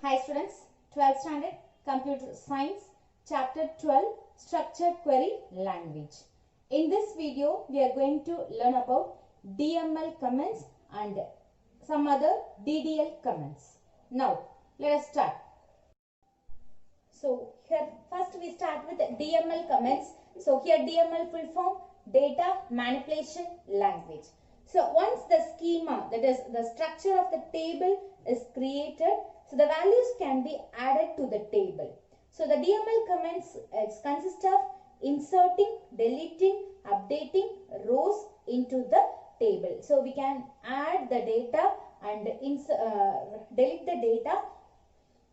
Hi students, 12th standard Computer Science Chapter 12 Structured Query Language. In this video, we are going to learn about DML comments and some other DDL comments. Now, let us start. So, here first we start with DML comments. So, here DML full form Data Manipulation Language. So, once the schema, that is the structure of the table is created, so the values can be added to the table. So, the DML comments consist of inserting, deleting, updating rows into the table. So, we can add the data and delete the data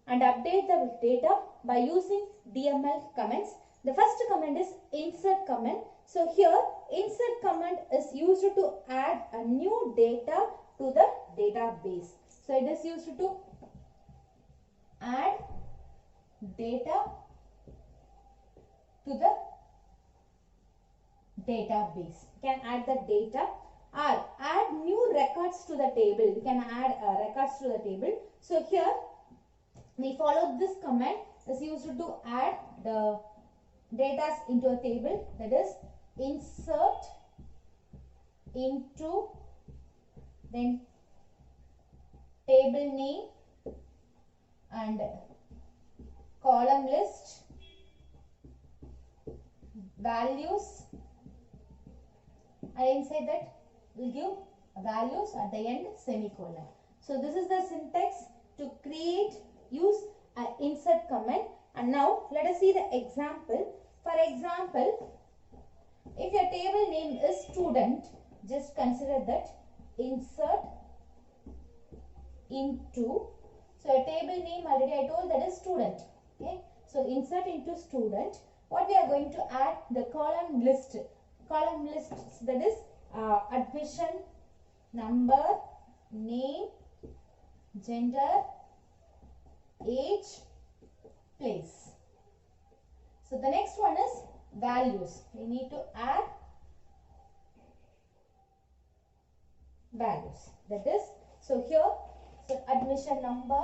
and update the data by using DML comments. The first command is insert command. So here insert command is used to add a new data to the database. So it is used to add data to the database. You can add the data or add new records to the table. You can add records to the table. So here we follow this command is used to add the data into a table, that is insert into, then table name and column list, values, and inside that we will give values at the end semicolon. So this is the syntax to create use an insert command. And now let us see the example. For example, if your table name is student, just consider that insert into, so a table name already I told that is student. Okay, so insert into student. What we are going to add? The column list. Column list, that is admission, number, name, gender, age, place. So the next one is values. We need to add values. That is, so here, so admission number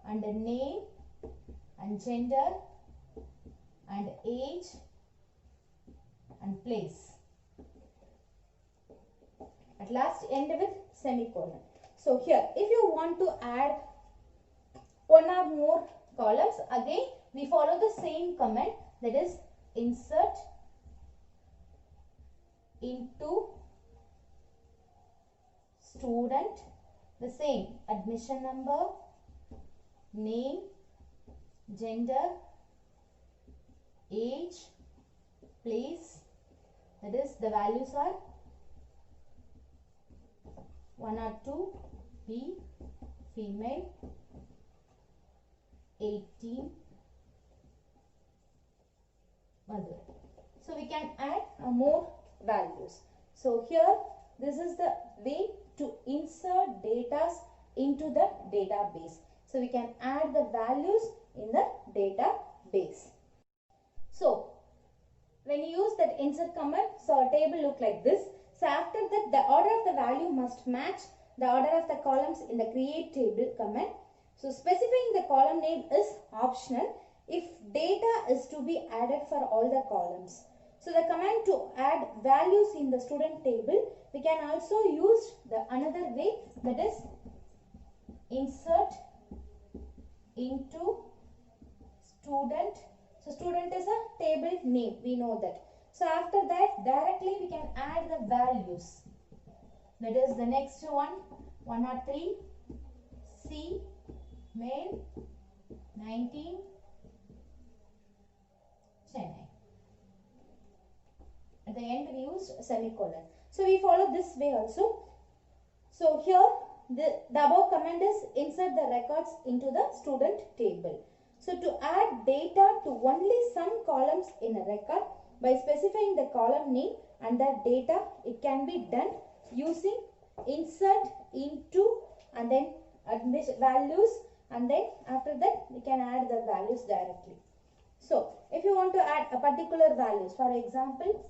and the name and gender and age and place. At last end with semicolon. So here, if you want to add one or more columns, again we follow the same command, that is insert into student, the same admission number, name, gender, age, place, that is the values are 1 or 2, B, female, 18, mother. So we can add more values. So here this is the way to insert data into the database. So we can add the values in the database. So when you use that insert command, so a table look like this. So after that, the order of the value must match the order of the columns in the create table command. So specifying the column name is optional if data is to be added for all the columns. So the command to add values in the student table, we can also use the another way, that is insert into student. So student is a table name, we know that. So after that, directly we can add the values. That is the next one, 1 or 3, C, male, 19, Chennai. At the end we use semicolon. So we follow this way also. So here the above command is insert the records into the student table. So to add data to only some columns in a record by specifying the column name and the data, it can be done using insert into and then admission values, and then after that we can add the values directly. So if you want to add a particular values, for example,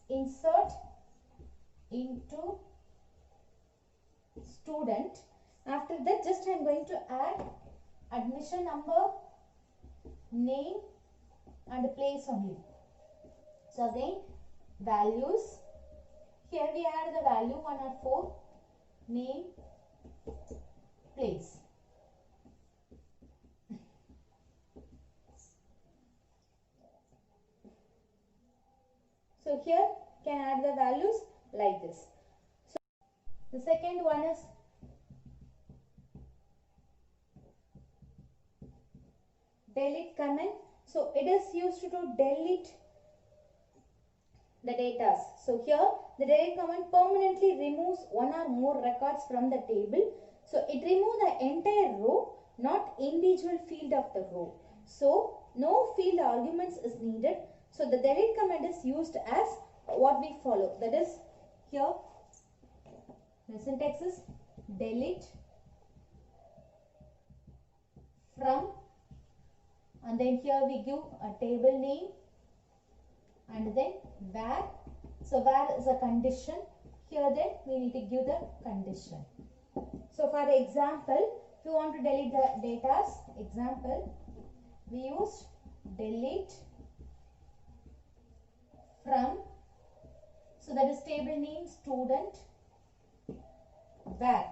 insert into student. After that, just I am going to add admission number, name and place only. So again, values. Here we add the value 104, name, place. So here can add the values like this. So the second one is delete command. So it is used to delete the data. So here the delete command permanently removes one or more records from the table. So it removes the entire row, not individual field of the row. So no field arguments is needed. So the delete command is used as what we follow. That is here the syntax is delete from, and then here we give a table name and then where. So where is a condition. Here then we need to give the condition. So for example, if you want to delete the data, example, we used delete from. So that is table name student where.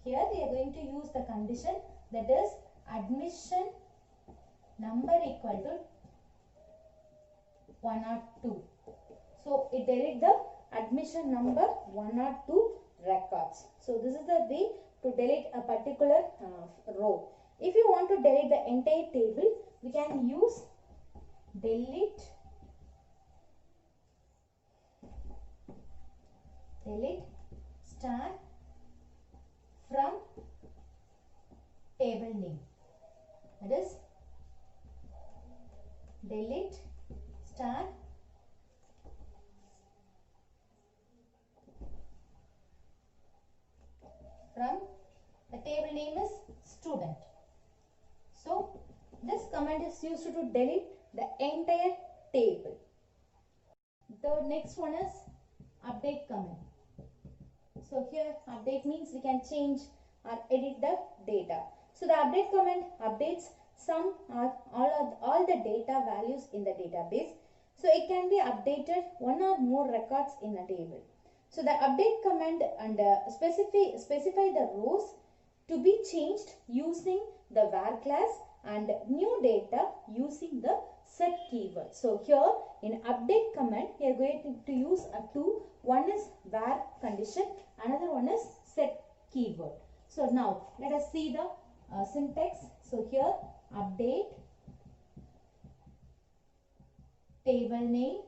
Here we are going to use the condition, that is admission number equal to 102. So it delete the admission number 102 records. So this is the way to delete a particular row. If you want to delete the entire table, we can use delete star from table name. That is delete star from the table name is student. So this command is used to delete the entire table. The next one is update command. So here update means we can change or edit the data. So the update command updates some or all the data values in the database. So it can be updated one or more records in a table. So the update command and specify the rows to be changed using the var class and new data using the set keyword. So here in update command we are going to use two. One is var condition, another one is set keyword. So now let us see the syntax. So here update table name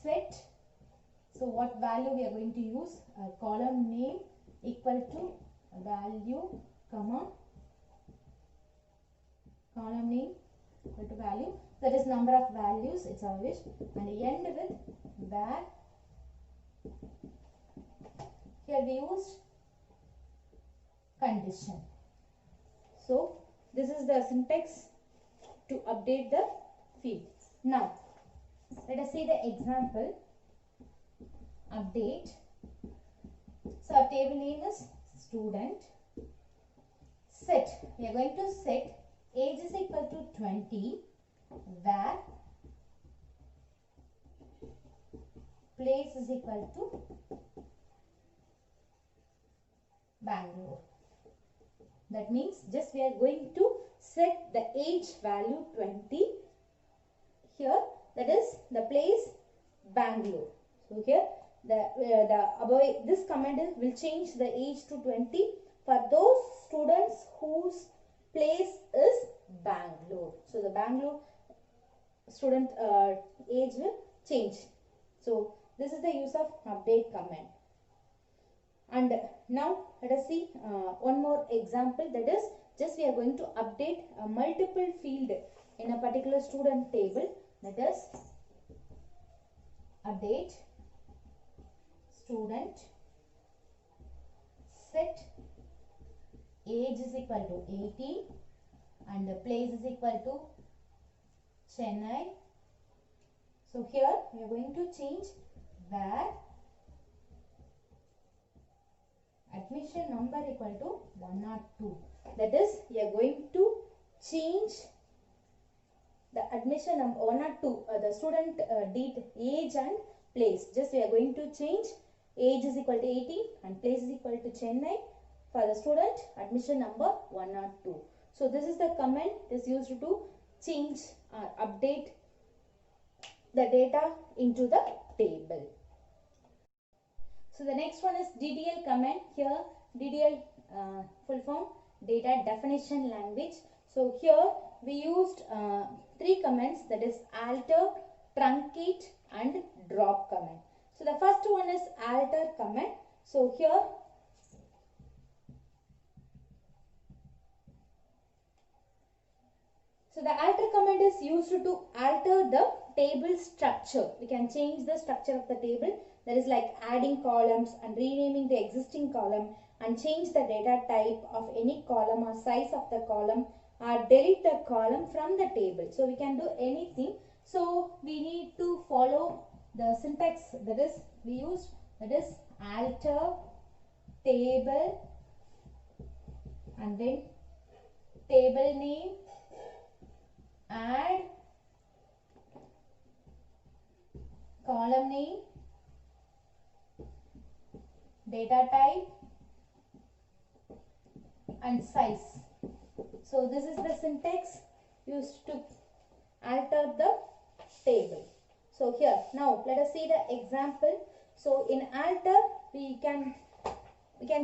set. So what value we are going to use? Column name equal to value, comma, column name equal to value. That is number of values, it's our wish, and end with var. Here we used condition. So this is the syntax to update the field. Now let us see the example. Update. So our table name is student. Set. We are going to set age is equal to 20 where place is equal to Bangalore. That means just we are going to set the age value 20 here, that is the place Bangalore. So here the above this command will change the age to 20 for those students whose place is Bangalore. So the Bangalore student age will change. So this is the use of update command. And now let us see one more example, that is just we are going to update a multiple field in a particular student table, that is update student set age is equal to 18 and the place is equal to Chennai. So here we are going to change where admission admission number equal to 102. That is, we are going to change the admission number 102. The student did age and place. Just we are going to change age is equal to 18 and place is equal to Chennai for the student admission number 102. So this is the command is used to change or update the data into the table. So the next one is DDL command. Here DDL full form data definition language. So here we used 3 commands, that is alter, truncate and drop command. So the first one is alter command. So here the alter command is used to alter the table structure. We can change the structure of the table, that is like adding columns and renaming the existing column, and change the data type of any column or size of the column, or delete the column from the table. So we can do anything. So we need to follow the syntax that is we used, that is alter table and then table name, add column name, data type and size. So this is the syntax used to alter the table. So here now let us see the example. So in alter we can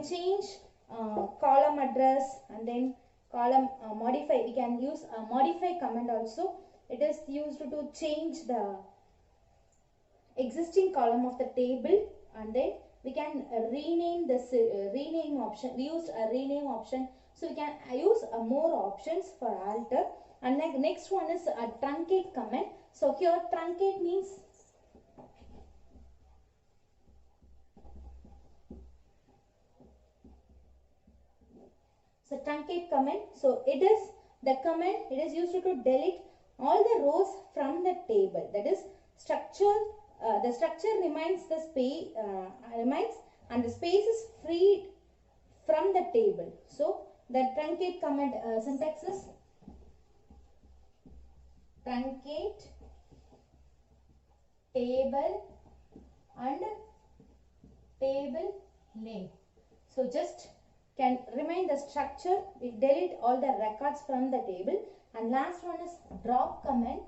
change column address and then column modify. We can use a modify command also. It is used to change the existing column of the table, and then we can rename this rename option. We used a rename option, so we can use more options for alter. And next one is a truncate command. So here truncate means truncate command. So it is the command, it is used to delete all the rows from the table. That is structure. The structure remains the space remains and the space is freed from the table. So the truncate command syntax is truncate table and table name. So just can remain the structure, we delete all the records from the table. And last one is drop command.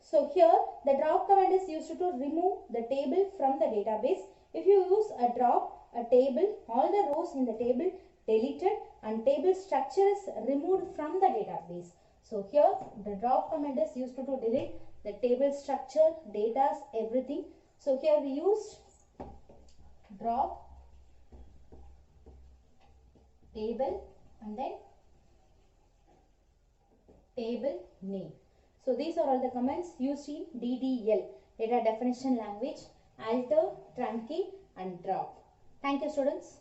So here the drop command is used to remove the table from the database. If you use a drop a table, all the rows in the table deleted and table structure is removed from the database. So here the drop command is used to delete the table structure, data, everything. So here we used drop table and then table name. So these are all the commands used in DDL, data definition language, alter, truncate and drop. Thank you students.